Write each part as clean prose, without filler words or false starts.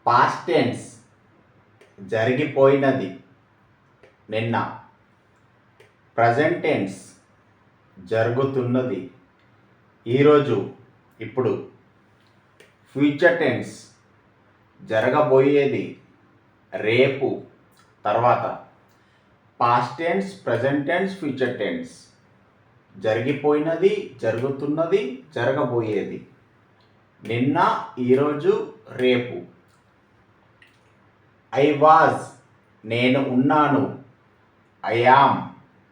Past tense జరిగిపోయినది నిన్న. Present tense జరుగుతున్నది ఈరోజు ఇప్పుడు. ఫ్యూచర్ టెన్స్ జరగబోయేది రేపు తర్వాత. Past tense, present tense, future tense జరిగిపోయినది, జరుగుతున్నది, జరగబోయేది. నిన్న, ఈరోజు, రేపు. ఐ వాజ్ నేను ఉన్నాను. ఐ యామ్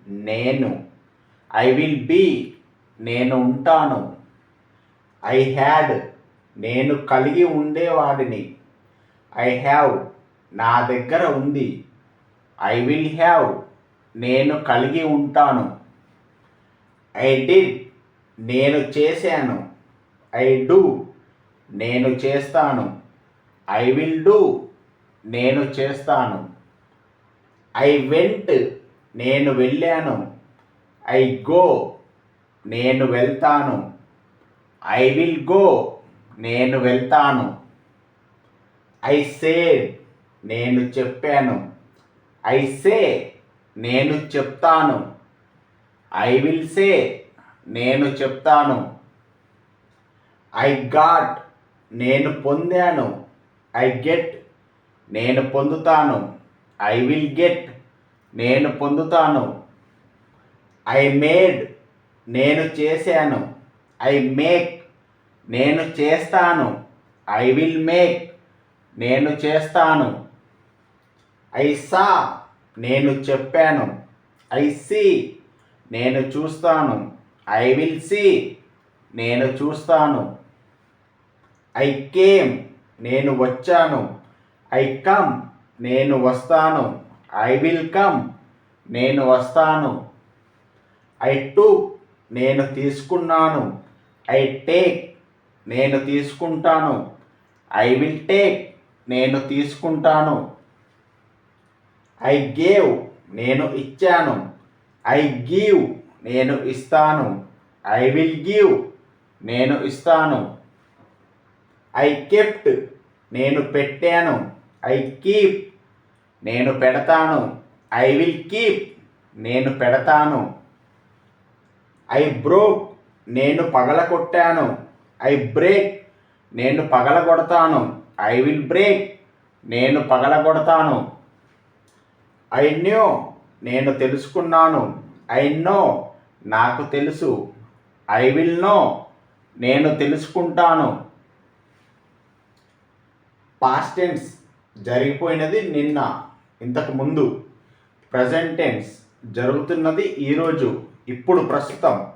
నేను. ఐ విల్ బీ నేను ఉంటాను. ఐ హ్యాడ్ నేను కలిగి ఉండేవాడిని. ఐ హ్యావ్ నా దగ్గర ఉంది. ఐ విల్ హ్యావ్ నేను కలిగి ఉంటాను. ఐ డిడ్ నేను చేశాను. ఐ డూ నేను చేస్తాను. ఐ విల్ డూ నేను చేస్తాను. ఐ వెంట్ నేను వెళ్ళాను. ఐ గో నేను వెళ్తాను. ఐ విల్ గో నేను వెళ్తాను. ఐ సేడ్ నేను చెప్పాను. ఐ సే నేను చెప్తాను. ఐ విల్ సే నేను చెప్తాను. ఐ గాట్ నేను పొందాను. ఐ గెట్ నేను పొందుతాను. ఐ విల్ గెట్ నేను పొందుతాను. ఐ మేడ్ నేను చేశాను. ఐ మేక్ నేను చేస్తాను. ఐ విల్ మేక్ నేను చేస్తాను. ఐ సా నేను చెప్పాను. ఐ సీ నేను చూస్తాను. ఐ విల్ సీ నేను చూస్తాను. ఐ కేమ్ నేను వచ్చాను. ఐ కమ్ నేను వస్తాను. ఐ విల్ కమ్ నేను వస్తాను. ఐ టుక్ నేను తీసుకున్నాను. ఐ టేక్ నేను తీసుకుంటాను. ఐ విల్ టేక్ నేను తీసుకుంటాను. ఐ గేవ్ నేను ఇచ్చాను. ఐ గివ్ నేను ఇస్తాను. ఐ విల్ గివ్ నేను ఇస్తాను. ఐ కెప్ట్ నేను పెట్టాను. ఐ కీప్ నేను పెడతాను. ఐ విల్ కీప్ నేను పెడతాను. ఐ బ్రోక్ నేను పగలగొట్టాను. ఐ బ్రేక్ నేను పగలగొడతాను. ఐ విల్ బ్రేక్ నేను పగలగొడతాను. ఐ న్యూ నేను తెలుసుకున్నాను. ఐ నో నాకు తెలుసు. ఐ విల్ నో నేను తెలుసుకుంటాను. పాస్ట్ టెన్స్ జరిగిపోయినది నిన్న, ఇంతకు ముందు. ప్రజెంట్ టెన్స్ జరుగుతున్నది ఈరోజు, ఇప్పుడు, ప్రస్తుతం.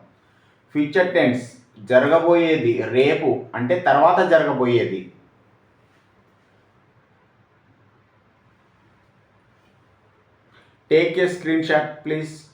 ఫ్యూచర్ టెన్స్ జరగబోయేది రేపు, అంటే తర్వాత జరగబోయేది. Take a screen shot please.